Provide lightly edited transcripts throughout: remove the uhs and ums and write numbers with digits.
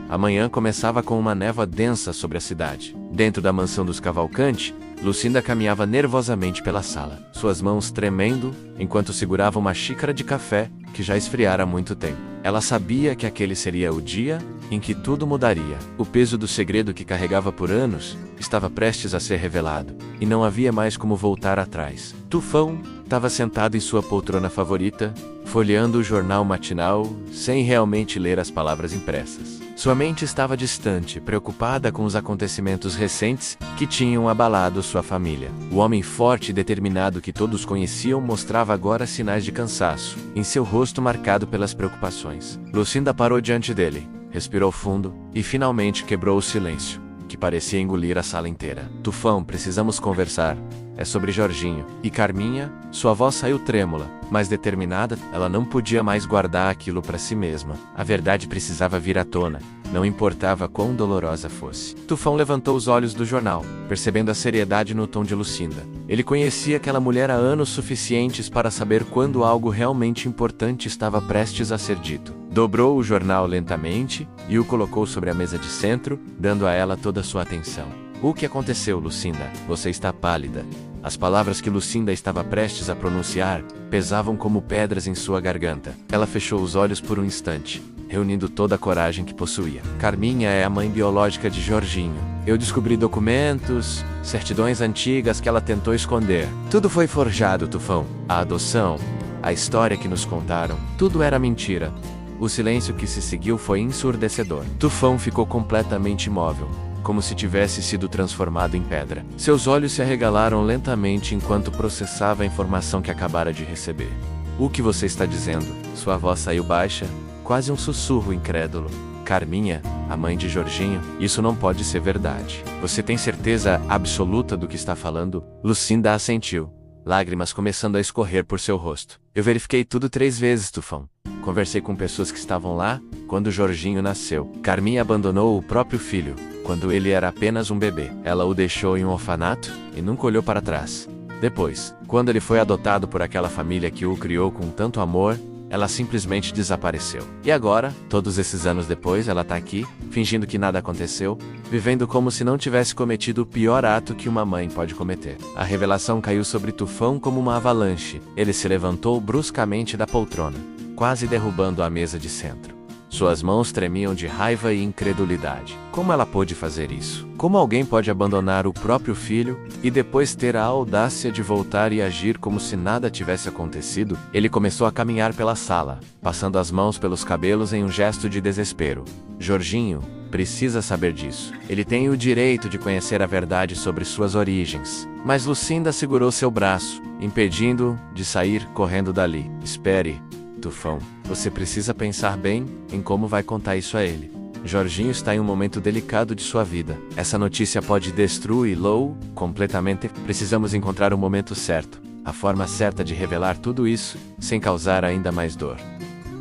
A manhã começava com uma névoa densa sobre a cidade. Dentro da mansão dos Cavalcante, Lucinda caminhava nervosamente pela sala, suas mãos tremendo, enquanto segurava uma xícara de café que já esfriara há muito tempo. Ela sabia que aquele seria o dia em que tudo mudaria. O peso do segredo que carregava por anos estava prestes a ser revelado, e não havia mais como voltar atrás. Tufão estava sentado em sua poltrona favorita, folheando o jornal matinal, sem realmente ler as palavras impressas. Sua mente estava distante, preocupada com os acontecimentos recentes que tinham abalado sua família. O homem forte e determinado que todos conheciam mostrava agora sinais de cansaço, em seu rosto marcado pelas preocupações. Lucinda parou diante dele, respirou fundo e finalmente quebrou o silêncio, que parecia engolir a sala inteira. Tufão, precisamos conversar. É sobre Jorginho. E Carminha, sua voz saiu trêmula, mas determinada. Ela não podia mais guardar aquilo para si mesma. A verdade precisava vir à tona, não importava quão dolorosa fosse. Tufão levantou os olhos do jornal, percebendo a seriedade no tom de Lucinda. Ele conhecia aquela mulher há anos suficientes para saber quando algo realmente importante estava prestes a ser dito. Dobrou o jornal lentamente e o colocou sobre a mesa de centro, dando a ela toda a sua atenção. O que aconteceu, Lucinda? Você está pálida. As palavras que Lucinda estava prestes a pronunciar pesavam como pedras em sua garganta. Ela fechou os olhos por um instante, reunindo toda a coragem que possuía. Carminha é a mãe biológica de Jorginho. Eu descobri documentos, certidões antigas que ela tentou esconder. Tudo foi forjado, Tufão. A adoção, a história que nos contaram, tudo era mentira. O silêncio que se seguiu foi ensurdecedor. Tufão ficou completamente imóvel, como se tivesse sido transformado em pedra. Seus olhos se arregalaram lentamente enquanto processava a informação que acabara de receber. O que você está dizendo? Sua voz saiu baixa, quase um sussurro incrédulo. Carminha, a mãe de Jorginho, isso não pode ser verdade. Você tem certeza absoluta do que está falando? Lucinda assentiu, lágrimas começando a escorrer por seu rosto. Eu verifiquei tudo 3 vezes, Tufão. Conversei com pessoas que estavam lá quando Jorginho nasceu. Carminha abandonou o próprio filho quando ele era apenas um bebê. Ela o deixou em um orfanato e nunca olhou para trás. Depois, quando ele foi adotado por aquela família que o criou com tanto amor, ela simplesmente desapareceu. E agora, todos esses anos depois, ela tá aqui, fingindo que nada aconteceu, vivendo como se não tivesse cometido o pior ato que uma mãe pode cometer. A revelação caiu sobre Tufão como uma avalanche. Ele se levantou bruscamente da poltrona, quase derrubando a mesa de centro. Suas mãos tremiam de raiva e incredulidade. Como ela pôde fazer isso? Como alguém pode abandonar o próprio filho e depois ter a audácia de voltar e agir como se nada tivesse acontecido? Ele começou a caminhar pela sala, passando as mãos pelos cabelos em um gesto de desespero. Jorginho precisa saber disso. Ele tem o direito de conhecer a verdade sobre suas origens. Mas Lucinda segurou seu braço, impedindo-o de sair correndo dali. Espere, Tufão. Você precisa pensar bem em como vai contar isso a ele. Jorginho está em um momento delicado de sua vida. Essa notícia pode destruí-lo completamente. Precisamos encontrar o momento certo, a forma certa de revelar tudo isso, sem causar ainda mais dor.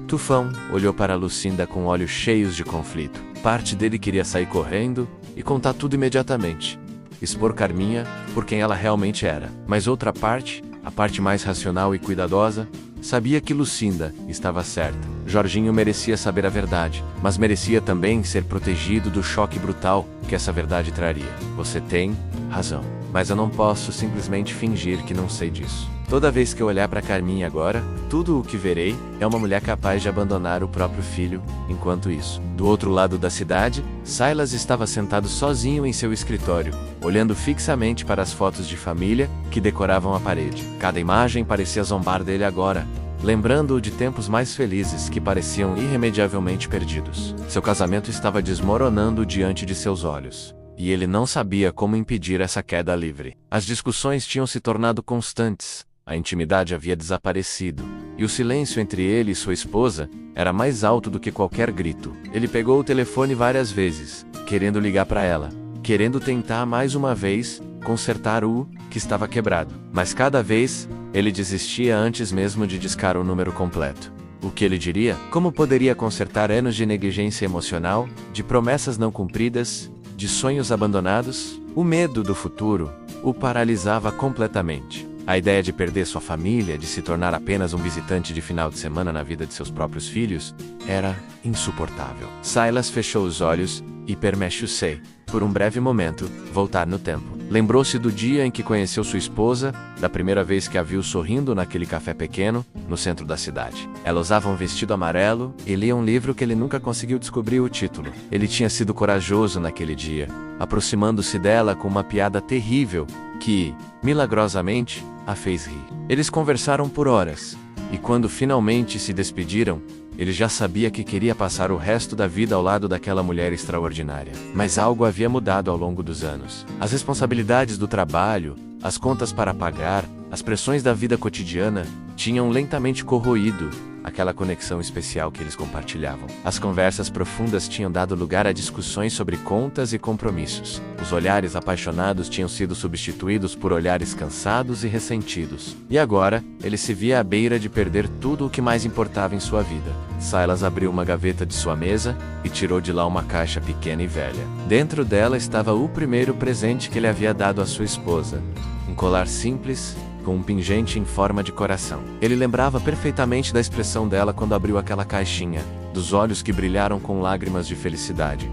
Tufão olhou para Lucinda com olhos cheios de conflito. Parte dele queria sair correndo e contar tudo imediatamente. Expor Carminha por quem ela realmente era. Mas outra parte, a parte mais racional e cuidadosa, sabia que Lucinda estava certa. Jorginho merecia saber a verdade, mas merecia também ser protegido do choque brutal que essa verdade traria. Você tem razão, mas eu não posso simplesmente fingir que não sei disso. Toda vez que eu olhar para Carminha agora, tudo o que verei é uma mulher capaz de abandonar o próprio filho. Enquanto isso, do outro lado da cidade, Silas estava sentado sozinho em seu escritório, olhando fixamente para as fotos de família que decoravam a parede. Cada imagem parecia zombar dele agora, lembrando-o de tempos mais felizes que pareciam irremediavelmente perdidos. Seu casamento estava desmoronando diante de seus olhos, e ele não sabia como impedir essa queda livre. As discussões tinham se tornado constantes. A intimidade havia desaparecido, e o silêncio entre ele e sua esposa era mais alto do que qualquer grito. Ele pegou o telefone várias vezes, querendo ligar para ela, querendo tentar mais uma vez consertar o que estava quebrado. Mas cada vez, ele desistia antes mesmo de discar o número completo. O que ele diria? Como poderia consertar anos de negligência emocional, de promessas não cumpridas, de sonhos abandonados? O medo do futuro o paralisava completamente. A ideia de perder sua família, de se tornar apenas um visitante de final de semana na vida de seus próprios filhos, era insuportável. Silas fechou os olhos e permechou-se, por um breve momento, voltar no tempo. Lembrou-se do dia em que conheceu sua esposa, da primeira vez que a viu sorrindo naquele café pequeno, no centro da cidade. Ela usava um vestido amarelo e lia um livro que ele nunca conseguiu descobrir o título. Ele tinha sido corajoso naquele dia, aproximando-se dela com uma piada terrível que, milagrosamente, a fez rir. Eles conversaram por horas, e quando finalmente se despediram, ele já sabia que queria passar o resto da vida ao lado daquela mulher extraordinária. Mas algo havia mudado ao longo dos anos. As responsabilidades do trabalho, as contas para pagar, as pressões da vida cotidiana tinham lentamente corroído aquela conexão especial que eles compartilhavam. As conversas profundas tinham dado lugar a discussões sobre contas e compromissos. Os olhares apaixonados tinham sido substituídos por olhares cansados e ressentidos. E agora, ele se via à beira de perder tudo o que mais importava em sua vida. Silas abriu uma gaveta de sua mesa e tirou de lá uma caixa pequena e velha. Dentro dela estava o primeiro presente que ele havia dado à sua esposa. Um colar simples, com um pingente em forma de coração. Ele lembrava perfeitamente da expressão dela quando abriu aquela caixinha, dos olhos que brilharam com lágrimas de felicidade.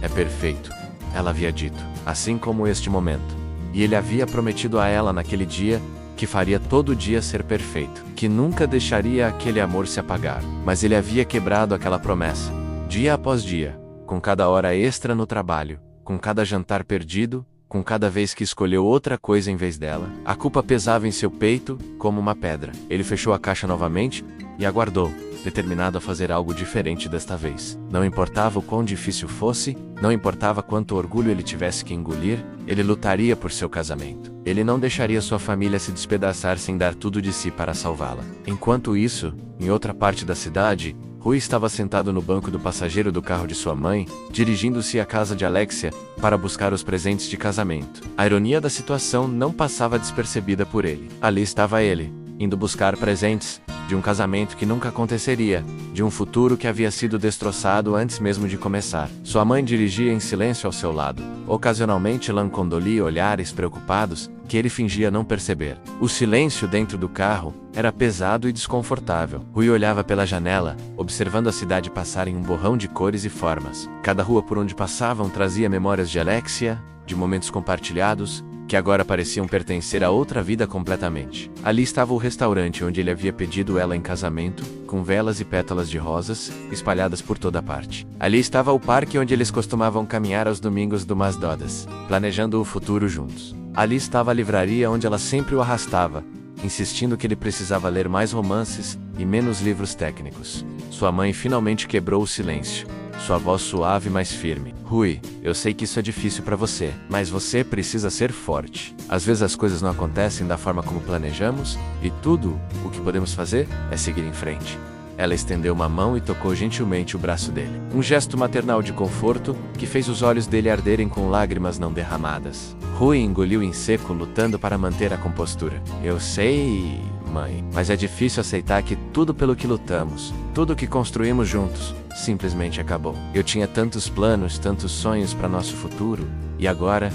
É perfeito, ela havia dito, assim como este momento. E ele havia prometido a ela naquele dia que faria todo dia ser perfeito, que nunca deixaria aquele amor se apagar. Mas ele havia quebrado aquela promessa, dia após dia, com cada hora extra no trabalho, com cada jantar perdido, com cada vez que escolheu outra coisa em vez dela. A culpa pesava em seu peito como uma pedra. Ele fechou a caixa novamente e aguardou, determinado a fazer algo diferente desta vez. Não importava o quão difícil fosse, não importava quanto orgulho ele tivesse que engolir, ele lutaria por seu casamento. Ele não deixaria sua família se despedaçar sem dar tudo de si para salvá-la. Enquanto isso, em outra parte da cidade, Rui estava sentado no banco do passageiro do carro de sua mãe, dirigindo-se à casa de Alexia para buscar os presentes de casamento. A ironia da situação não passava despercebida por ele. Ali estava ele, indo buscar presentes, de um casamento que nunca aconteceria, de um futuro que havia sido destroçado antes mesmo de começar. Sua mãe dirigia em silêncio ao seu lado. Ocasionalmente Lancondolia olhares preocupados, que ele fingia não perceber. O silêncio dentro do carro era pesado e desconfortável. Rui olhava pela janela, observando a cidade passar em um borrão de cores e formas. Cada rua por onde passavam trazia memórias de Alexia, de momentos compartilhados, que agora pareciam pertencer a outra vida completamente. Ali estava o restaurante onde ele havia pedido ela em casamento, com velas e pétalas de rosas, espalhadas por toda parte. Ali estava o parque onde eles costumavam caminhar aos domingos do Masdodas, planejando o futuro juntos. Ali estava a livraria onde ela sempre o arrastava, insistindo que ele precisava ler mais romances e menos livros técnicos. Sua mãe finalmente quebrou o silêncio. Sua voz suave, mas firme. Rui, eu sei que isso é difícil para você, mas você precisa ser forte. Às vezes as coisas não acontecem da forma como planejamos, e tudo o que podemos fazer é seguir em frente. Ela estendeu uma mão e tocou gentilmente o braço dele. Um gesto maternal de conforto, que fez os olhos dele arderem com lágrimas não derramadas. Rui engoliu em seco, lutando para manter a compostura. Eu sei, mãe, mas é difícil aceitar que tudo pelo que lutamos, tudo que construímos juntos, simplesmente acabou. Eu tinha tantos planos, tantos sonhos para nosso futuro, e agora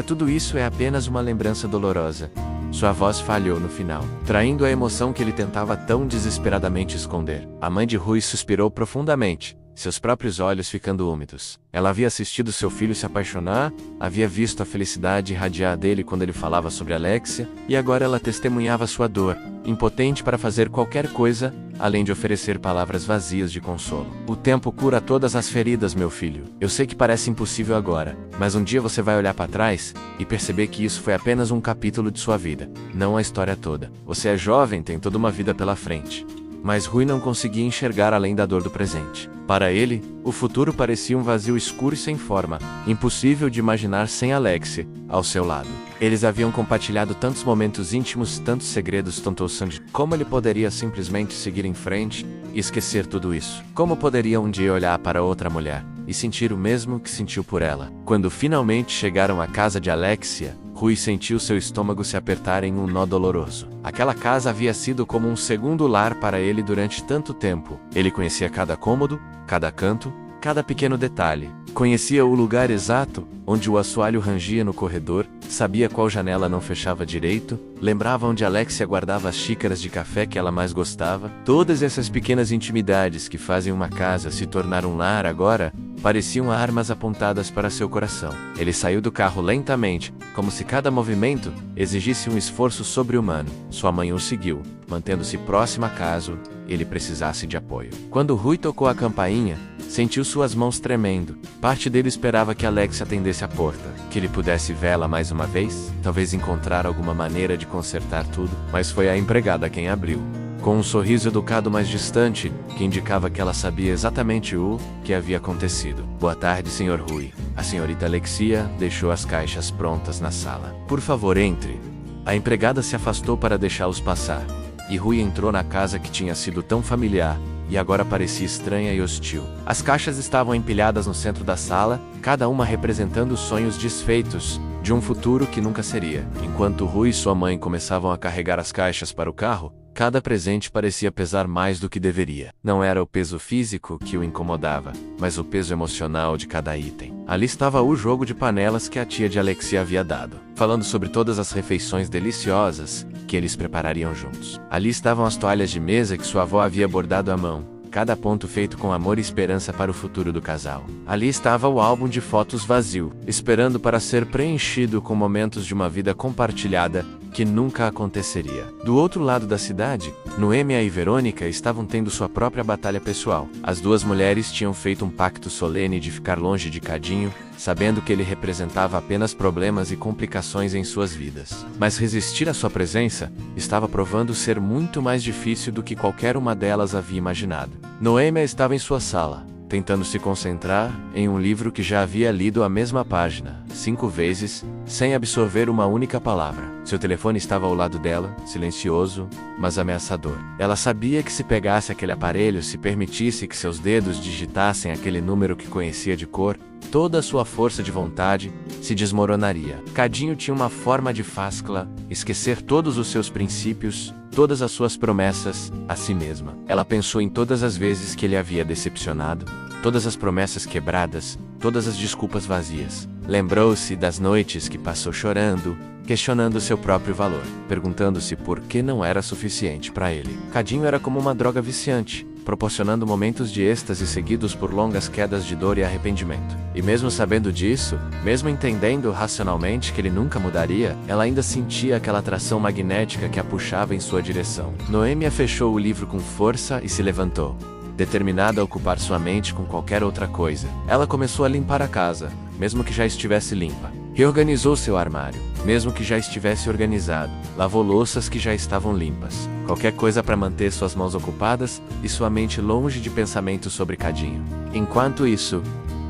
tudo isso é apenas uma lembrança dolorosa. Sua voz falhou no final, traindo a emoção que ele tentava tão desesperadamente esconder. A mãe de Rui suspirou profundamente, seus próprios olhos ficando úmidos. Ela havia assistido seu filho se apaixonar, havia visto a felicidade irradiar dele quando ele falava sobre Alexia, e agora ela testemunhava sua dor, impotente para fazer qualquer coisa, além de oferecer palavras vazias de consolo. O tempo cura todas as feridas, meu filho. Eu sei que parece impossível agora, mas um dia você vai olhar para trás e perceber que isso foi apenas um capítulo de sua vida, não a história toda. Você é jovem, tem toda uma vida pela frente. Mas Rui não conseguia enxergar além da dor do presente. Para ele, o futuro parecia um vazio escuro e sem forma, impossível de imaginar sem Alexia ao seu lado. Eles haviam compartilhado tantos momentos íntimos, tantos segredos, tanto sangue. Como ele poderia simplesmente seguir em frente e esquecer tudo isso? Como poderia um dia olhar para outra mulher e sentir o mesmo que sentiu por ela? Quando finalmente chegaram à casa de Alexia, Rui sentiu seu estômago se apertar em um nó doloroso. Aquela casa havia sido como um segundo lar para ele durante tanto tempo. Ele conhecia cada cômodo, cada canto, cada pequeno detalhe. Conhecia o lugar exato onde o assoalho rangia no corredor, Sabia qual janela não fechava direito, lembrava onde Alexia guardava as xícaras de café que ela mais gostava. Todas essas pequenas intimidades que fazem uma casa se tornar um lar agora pareciam armas apontadas para seu coração. Ele saiu do carro lentamente, como se cada movimento exigisse um esforço sobre-humano. Sua mãe o seguiu, mantendo-se próxima caso ele precisasse de apoio. Quando Rui tocou a campainha, sentiu suas mãos tremendo. Parte dele esperava que Alexia atendesse a porta, que ele pudesse vê-la mais uma vez, talvez encontrar alguma maneira de consertar tudo, mas foi a empregada quem abriu. Com um sorriso educado mais distante, que indicava que ela sabia exatamente o que havia acontecido. Boa tarde, Sr. Rui. A senhorita Alexia deixou as caixas prontas na sala. Por favor, entre. A empregada se afastou para deixá-los passar, e Rui entrou na casa que tinha sido tão familiar, e agora parecia estranha e hostil. As caixas estavam empilhadas no centro da sala, cada uma representando sonhos desfeitos de um futuro que nunca seria. Enquanto Rui e sua mãe começavam a carregar as caixas para o carro, cada presente parecia pesar mais do que deveria. Não era o peso físico que o incomodava, mas o peso emocional de cada item. Ali estava o jogo de panelas que a tia de Alexia havia dado, falando sobre todas as refeições deliciosas que eles preparariam juntos. Ali estavam as toalhas de mesa que sua avó havia bordado à mão, cada ponto feito com amor e esperança para o futuro do casal. Ali estava o álbum de fotos vazio, esperando para ser preenchido com momentos de uma vida compartilhada que nunca aconteceria. Do outro lado da cidade, Noêmia e Verônica estavam tendo sua própria batalha pessoal. As duas mulheres tinham feito um pacto solene de ficar longe de Cadinho, sabendo que ele representava apenas problemas e complicações em suas vidas. Mas resistir à sua presença estava provando ser muito mais difícil do que qualquer uma delas havia imaginado. Noêmia estava em sua sala, tentando se concentrar em um livro que já havia lido a mesma página 5 vezes, sem absorver uma única palavra. Seu telefone estava ao lado dela, silencioso, mas ameaçador. Ela sabia que se pegasse aquele aparelho, se permitisse que seus dedos digitassem aquele número que conhecia de cor, toda a sua força de vontade se desmoronaria. Cadinho tinha uma forma de faz-la esquecer todos os seus princípios, todas as suas promessas a si mesma. Ela pensou em todas as vezes que ele havia decepcionado, todas as promessas quebradas, todas as desculpas vazias. Lembrou-se das noites que passou chorando, questionando seu próprio valor, perguntando-se por que não era suficiente para ele. Cadinho era como uma droga viciante, proporcionando momentos de êxtase seguidos por longas quedas de dor e arrependimento. E mesmo sabendo disso, mesmo entendendo racionalmente que ele nunca mudaria, ela ainda sentia aquela atração magnética que a puxava em sua direção. Noêmia fechou o livro com força e se levantou, determinada a ocupar sua mente com qualquer outra coisa. Ela começou a limpar a casa, mesmo que já estivesse limpa. Reorganizou seu armário, mesmo que já estivesse organizado. Lavou louças que já estavam limpas. Qualquer coisa para manter suas mãos ocupadas e sua mente longe de pensamentos sobre Cadinho. Enquanto isso,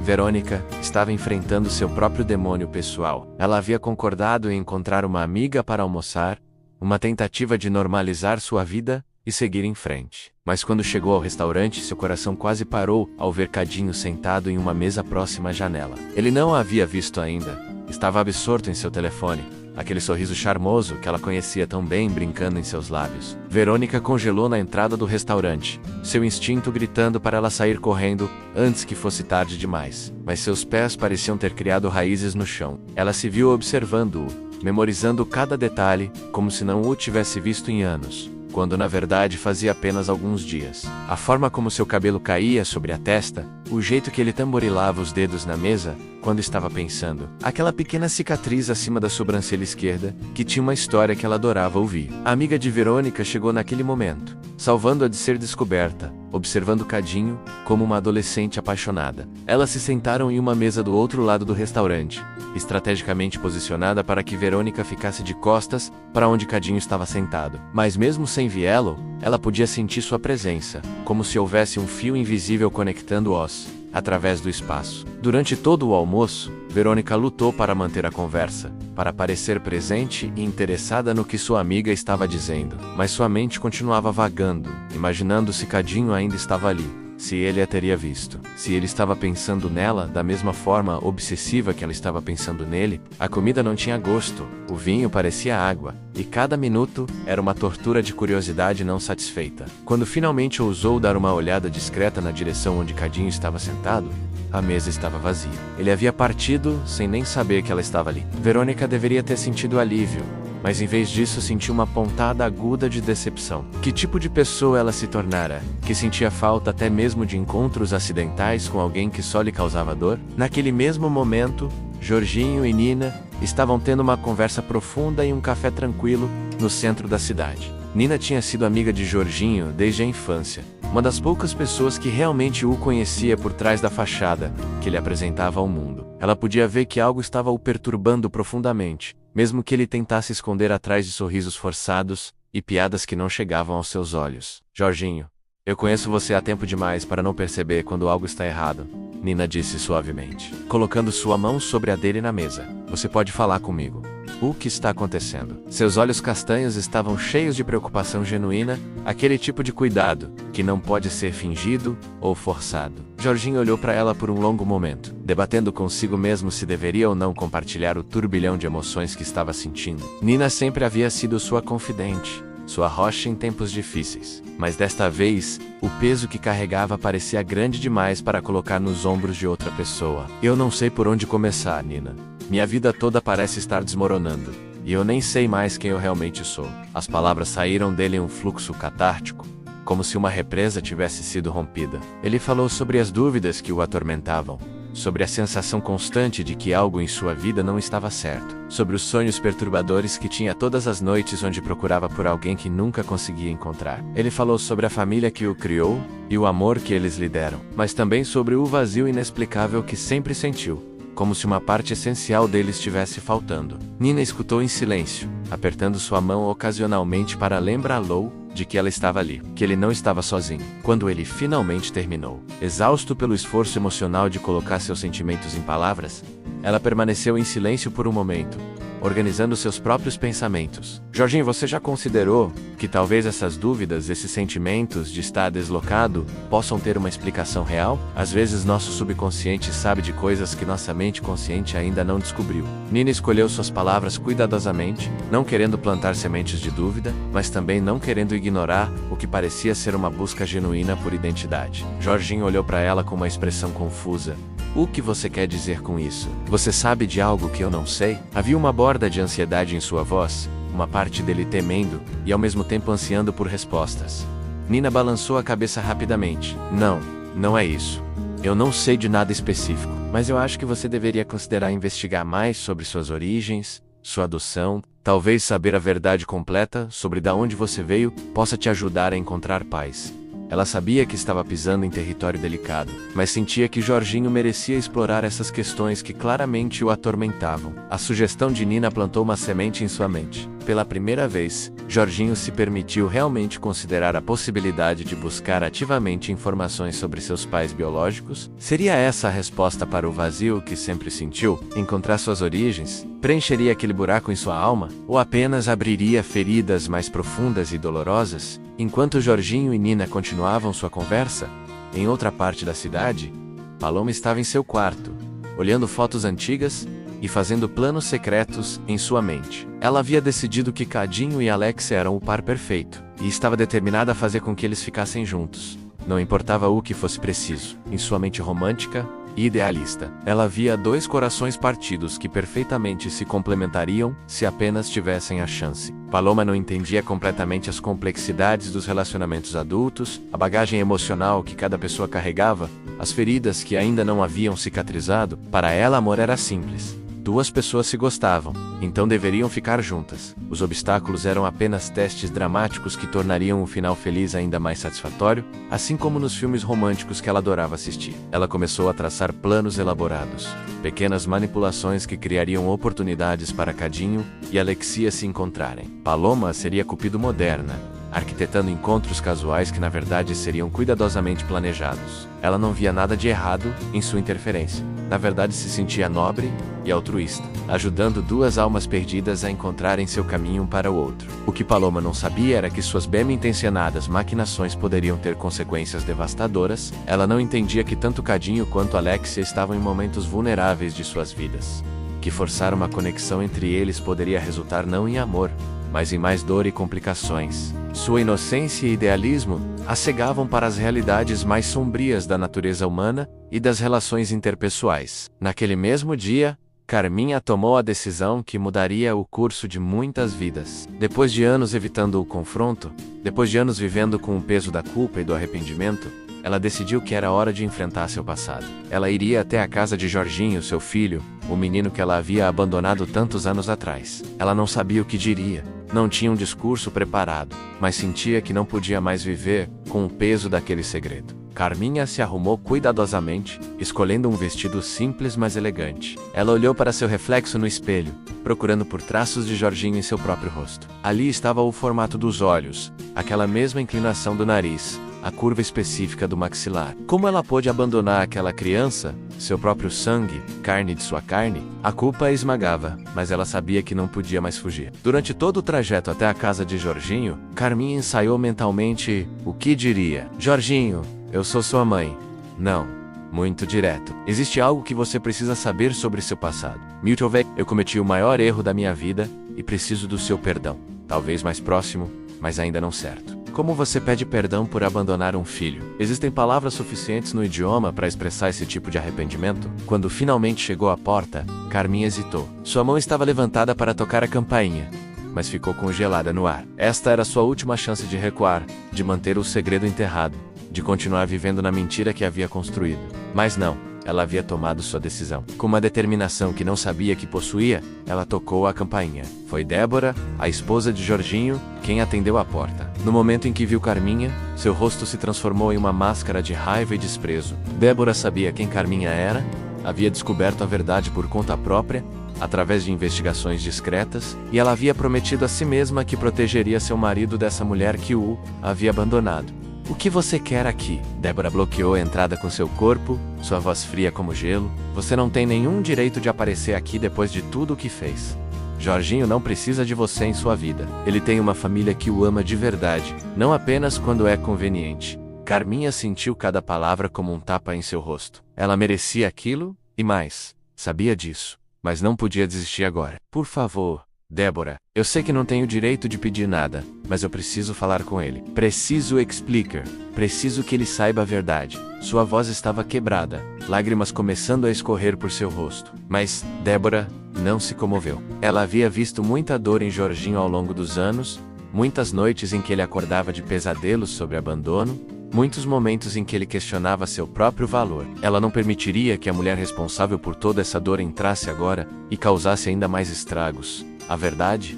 Verônica estava enfrentando seu próprio demônio pessoal. Ela havia concordado em encontrar uma amiga para almoçar, uma tentativa de normalizar sua vida e seguir em frente. Mas quando chegou ao restaurante, seu coração quase parou ao ver Cadinho sentado em uma mesa próxima à janela. Ele não a havia visto ainda. Estava absorto em seu telefone, aquele sorriso charmoso que ela conhecia tão bem brincando em seus lábios. Verônica congelou na entrada do restaurante, seu instinto gritando para ela sair correndo antes que fosse tarde demais. Mas seus pés pareciam ter criado raízes no chão. Ela se viu observando-o, memorizando cada detalhe, como se não o tivesse visto em anos, quando na verdade fazia apenas alguns dias. A forma como seu cabelo caía sobre a testa, o jeito que ele tamborilava os dedos na mesa quando estava pensando, aquela pequena cicatriz acima da sobrancelha esquerda, que tinha uma história que ela adorava ouvir. A amiga de Verônica chegou naquele momento, salvando-a de ser descoberta, observando Cadinho como uma adolescente apaixonada. Elas se sentaram em uma mesa do outro lado do restaurante, estrategicamente posicionada para que Verônica ficasse de costas para onde Cadinho estava sentado. Mas mesmo sem vê-lo, ela podia sentir sua presença, como se houvesse um fio invisível conectando-os através do espaço. Durante todo o almoço, Verônica lutou para manter a conversa, para parecer presente e interessada no que sua amiga estava dizendo, mas sua mente continuava vagando, imaginando se Cadinho ainda estava ali, se ele a teria visto, se ele estava pensando nela da mesma forma obsessiva que ela estava pensando nele. A comida não tinha gosto, o vinho parecia água, e cada minuto era uma tortura de curiosidade não satisfeita. Quando finalmente ousou dar uma olhada discreta na direção onde Cadinho estava sentado, a mesa estava vazia. Ele havia partido sem nem saber que ela estava ali. Verônica deveria ter sentido alívio, mas em vez disso sentiu uma pontada aguda de decepção. Que tipo de pessoa ela se tornara, que sentia falta até mesmo de encontros acidentais com alguém que só lhe causava dor? Naquele mesmo momento, Jorginho e Nina estavam tendo uma conversa profunda em um café tranquilo no centro da cidade. Nina tinha sido amiga de Jorginho desde a infância, uma das poucas pessoas que realmente o conhecia por trás da fachada que ele apresentava ao mundo. Ela podia ver que algo estava o perturbando profundamente, mesmo que ele tentasse esconder atrás de sorrisos forçados e piadas que não chegavam aos seus olhos. Jorginho, eu conheço você há tempo demais para não perceber quando algo está errado, Nina disse suavemente, colocando sua mão sobre a dele na mesa. Você pode falar comigo. O que está acontecendo? Seus olhos castanhos estavam cheios de preocupação genuína, aquele tipo de cuidado que não pode ser fingido ou forçado. Jorginho olhou para ela por um longo momento, debatendo consigo mesmo se deveria ou não compartilhar o turbilhão de emoções que estava sentindo. Nina sempre havia sido sua confidente, sua rocha em tempos difíceis. Mas desta vez, o peso que carregava parecia grande demais para colocar nos ombros de outra pessoa. Eu não sei por onde começar, Nina. Minha vida toda parece estar desmoronando, e eu nem sei mais quem eu realmente sou. As palavras saíram dele em um fluxo catártico, como se uma represa tivesse sido rompida. Ele falou sobre as dúvidas que o atormentavam, sobre a sensação constante de que algo em sua vida não estava certo, sobre os sonhos perturbadores que tinha todas as noites onde procurava por alguém que nunca conseguia encontrar. Ele falou sobre a família que o criou e o amor que eles lhe deram, mas também sobre o vazio inexplicável que sempre sentiu, como se uma parte essencial dele estivesse faltando. Nina escutou em silêncio, apertando sua mão ocasionalmente para lembrá-lo de que ela estava ali, que ele não estava sozinho. Quando ele finalmente terminou, exausto pelo esforço emocional de colocar seus sentimentos em palavras, ela permaneceu em silêncio por um momento, organizando seus próprios pensamentos. Jorginho, você já considerou que talvez essas dúvidas, esses sentimentos de estar deslocado, possam ter uma explicação real? Às vezes nosso subconsciente sabe de coisas que nossa mente consciente ainda não descobriu. Nina escolheu suas palavras cuidadosamente, não querendo plantar sementes de dúvida, mas também não querendo ignorar o que parecia ser uma busca genuína por identidade. Jorginho olhou para ela com uma expressão confusa. O que você quer dizer com isso? Você sabe de algo que eu não sei? Havia uma borda de ansiedade em sua voz, uma parte dele temendo e ao mesmo tempo ansiando por respostas. Nina balançou a cabeça rapidamente. Não é isso. Eu não sei de nada específico, mas eu acho que você deveria considerar investigar mais sobre suas origens, sua adoção, talvez saber a verdade completa sobre de onde você veio possa te ajudar a encontrar paz. Ela sabia que estava pisando em território delicado, mas sentia que Jorginho merecia explorar essas questões que claramente o atormentavam. A sugestão de Nina plantou uma semente em sua mente. Pela primeira vez, Jorginho se permitiu realmente considerar a possibilidade de buscar ativamente informações sobre seus pais biológicos. Seria essa a resposta para o vazio que sempre sentiu? Encontrar suas origens? Preencheria aquele buraco em sua alma? Ou apenas abriria feridas mais profundas e dolorosas? Enquanto Jorginho e Nina continuavam sua conversa, em outra parte da cidade, Paloma estava em seu quarto, olhando fotos antigas e fazendo planos secretos em sua mente. Ela havia decidido que Cadinho e Alexia eram o par perfeito, e estava determinada a fazer com que eles ficassem juntos. Não importava o que fosse preciso. Em sua mente romântica e idealista, ela via dois corações partidos que perfeitamente se complementariam se apenas tivessem a chance. Paloma não entendia completamente as complexidades dos relacionamentos adultos, a bagagem emocional que cada pessoa carregava, as feridas que ainda não haviam cicatrizado. Para ela, amor era simples. Duas pessoas se gostavam, então deveriam ficar juntas. Os obstáculos eram apenas testes dramáticos que tornariam o final feliz ainda mais satisfatório, assim como nos filmes românticos que ela adorava assistir. Ela começou a traçar planos elaborados, pequenas manipulações que criariam oportunidades para Cadinho e Alexia se encontrarem. Paloma seria Cupido moderna, arquitetando encontros casuais que na verdade seriam cuidadosamente planejados. Ela não via nada de errado em sua interferência. Na verdade, se sentia nobre e altruísta, ajudando duas almas perdidas a encontrarem seu caminho para o outro. O que Paloma não sabia era que suas bem-intencionadas maquinações poderiam ter consequências devastadoras. Ela não entendia que tanto Cadinho quanto Alexia estavam em momentos vulneráveis de suas vidas, que forçar uma conexão entre eles poderia resultar não em amor, mas em mais dor e complicações. Sua inocência e idealismo a cegavam para as realidades mais sombrias da natureza humana e das relações interpessoais. Naquele mesmo dia, Carminha tomou a decisão que mudaria o curso de muitas vidas. Depois de anos evitando o confronto, depois de anos vivendo com o peso da culpa e do arrependimento, ela decidiu que era hora de enfrentar seu passado. Ela iria até a casa de Jorginho, seu filho, o menino que ela havia abandonado tantos anos atrás. Ela não sabia o que diria, não tinha um discurso preparado, mas sentia que não podia mais viver com o peso daquele segredo. Carminha se arrumou cuidadosamente, escolhendo um vestido simples mas elegante. Ela olhou para seu reflexo no espelho, procurando por traços de Jorginho em seu próprio rosto. Ali estava o formato dos olhos, aquela mesma inclinação do nariz, a curva específica do maxilar. Como ela pôde abandonar aquela criança, seu próprio sangue, carne de sua carne? A culpa a esmagava, mas ela sabia que não podia mais fugir. Durante todo o trajeto até a casa de Jorginho, Carminha ensaiou mentalmente o que diria. Jorginho, eu sou sua mãe. Não. Muito direto. Existe algo que você precisa saber sobre seu passado. Miltovej, eu cometi o maior erro da minha vida e preciso do seu perdão. Talvez mais próximo, mas ainda não certo. Como você pede perdão por abandonar um filho? Existem palavras suficientes no idioma para expressar esse tipo de arrependimento? Quando finalmente chegou à porta, Carminha hesitou. Sua mão estava levantada para tocar a campainha, mas ficou congelada no ar. Esta era sua última chance de recuar, de manter o segredo enterrado, de continuar vivendo na mentira que havia construído. Mas não, ela havia tomado sua decisão. Com uma determinação que não sabia que possuía, ela tocou a campainha. Foi Débora, a esposa de Jorginho, quem atendeu a porta. No momento em que viu Carminha, seu rosto se transformou em uma máscara de raiva e desprezo. Débora sabia quem Carminha era, havia descoberto a verdade por conta própria, através de investigações discretas, e ela havia prometido a si mesma que protegeria seu marido dessa mulher que o havia abandonado. O que você quer aqui? Débora bloqueou a entrada com seu corpo, sua voz fria como gelo. Você não tem nenhum direito de aparecer aqui depois de tudo o que fez. Jorginho não precisa de você em sua vida. Ele tem uma família que o ama de verdade, não apenas quando é conveniente. Carminha sentiu cada palavra como um tapa em seu rosto. Ela merecia aquilo, e mais. Sabia disso, mas não podia desistir agora. Por favor, Débora, eu sei que não tenho direito de pedir nada, mas eu preciso falar com ele. Preciso explicar. Preciso que ele saiba a verdade. Sua voz estava quebrada, lágrimas começando a escorrer por seu rosto. Mas, Débora, não se comoveu. Ela havia visto muita dor em Jorginho ao longo dos anos, muitas noites em que ele acordava de pesadelos sobre abandono, muitos momentos em que ele questionava seu próprio valor. Ela não permitiria que a mulher responsável por toda essa dor entrasse agora e causasse ainda mais estragos. A verdade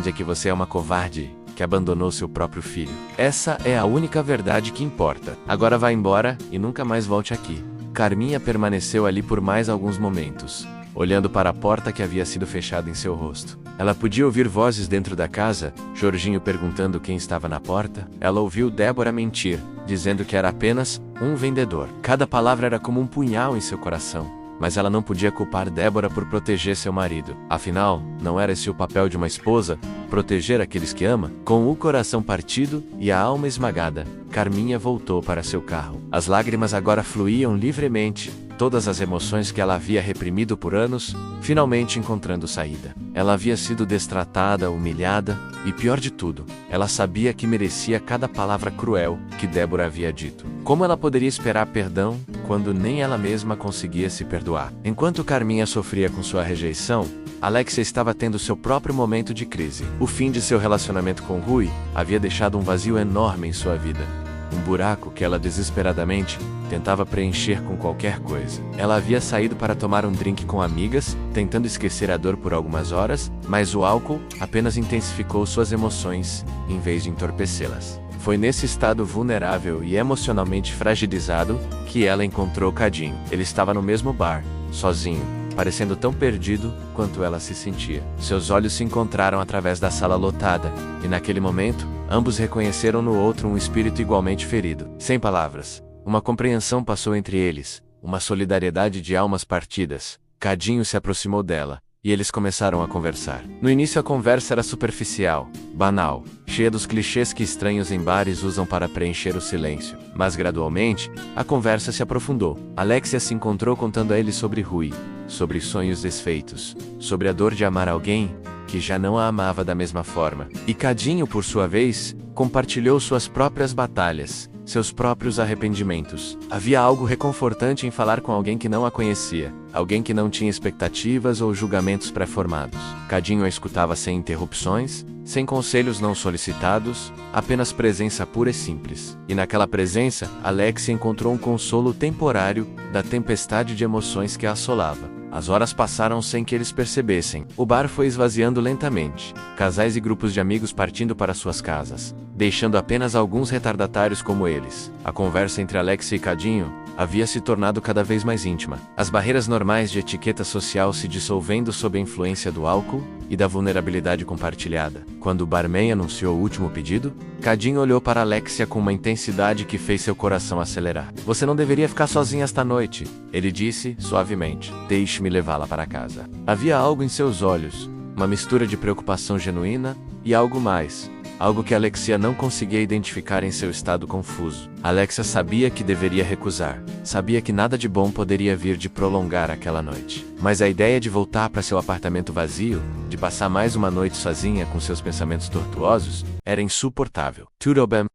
é que você é uma covarde que abandonou seu próprio filho. Essa é a única verdade que importa. Agora vá embora e nunca mais volte aqui. Carminha permaneceu ali por mais alguns momentos, olhando para a porta que havia sido fechada em seu rosto. Ela podia ouvir vozes dentro da casa, Jorginho perguntando quem estava na porta. Ela ouviu Débora mentir, dizendo que era apenas um vendedor. Cada palavra era como um punhal em seu coração. Mas ela não podia culpar Débora por proteger seu marido. Afinal, não era esse o papel de uma esposa? Proteger aqueles que ama? Com o coração partido e a alma esmagada, Carminha voltou para seu carro. As lágrimas agora fluíam livremente, todas as emoções que ela havia reprimido por anos, finalmente encontrando saída. Ela havia sido destratada, humilhada, e pior de tudo, ela sabia que merecia cada palavra cruel que Débora havia dito. Como ela poderia esperar perdão quando nem ela mesma conseguia se perdoar? Enquanto Carminha sofria com sua rejeição, Alexia estava tendo seu próprio momento de crise. O fim de seu relacionamento com Rui havia deixado um vazio enorme em sua vida. Um buraco que ela desesperadamente tentava preencher com qualquer coisa. Ela havia saído para tomar um drink com amigas, tentando esquecer a dor por algumas horas, mas o álcool apenas intensificou suas emoções, em vez de entorpecê-las. Foi nesse estado vulnerável e emocionalmente fragilizado que ela encontrou Cadinho. Ele estava no mesmo bar, sozinho, parecendo tão perdido quanto ela se sentia. Seus olhos se encontraram através da sala lotada, e naquele momento, ambos reconheceram no outro um espírito igualmente ferido. Sem palavras, uma compreensão passou entre eles, uma solidariedade de almas partidas. Cadinho se aproximou dela, e eles começaram a conversar. No início a conversa era superficial, banal, cheia dos clichês que estranhos em bares usam para preencher o silêncio. Mas gradualmente, a conversa se aprofundou. Alexia se encontrou contando a ele sobre Rui, sobre sonhos desfeitos, sobre a dor de amar alguém que já não a amava da mesma forma. E Cadinho, por sua vez, compartilhou suas próprias batalhas, seus próprios arrependimentos. Havia algo reconfortante em falar com alguém que não a conhecia, alguém que não tinha expectativas ou julgamentos pré-formados. Cadinho a escutava sem interrupções, sem conselhos não solicitados, apenas presença pura e simples. E naquela presença, Alexia encontrou um consolo temporário da tempestade de emoções que a assolava. As horas passaram sem que eles percebessem. O bar foi esvaziando lentamente, casais e grupos de amigos partindo para suas casas, deixando apenas alguns retardatários como eles. A conversa entre Alexia e Cadinho havia se tornado cada vez mais íntima. As barreiras normais de etiqueta social se dissolvendo sob a influência do álcool e da vulnerabilidade compartilhada. Quando o barman anunciou o último pedido, Cadinho olhou para Alexia com uma intensidade que fez seu coração acelerar. "Você não deveria ficar sozinha esta noite", ele disse, suavemente. "Deixe-me levá-la para casa." Havia algo em seus olhos, uma mistura de preocupação genuína e algo mais. Algo que Alexia não conseguia identificar em seu estado confuso. Alexia sabia que deveria recusar. Sabia que nada de bom poderia vir de prolongar aquela noite. Mas a ideia de voltar para seu apartamento vazio, de passar mais uma noite sozinha com seus pensamentos tortuosos, era insuportável. Tudo bem,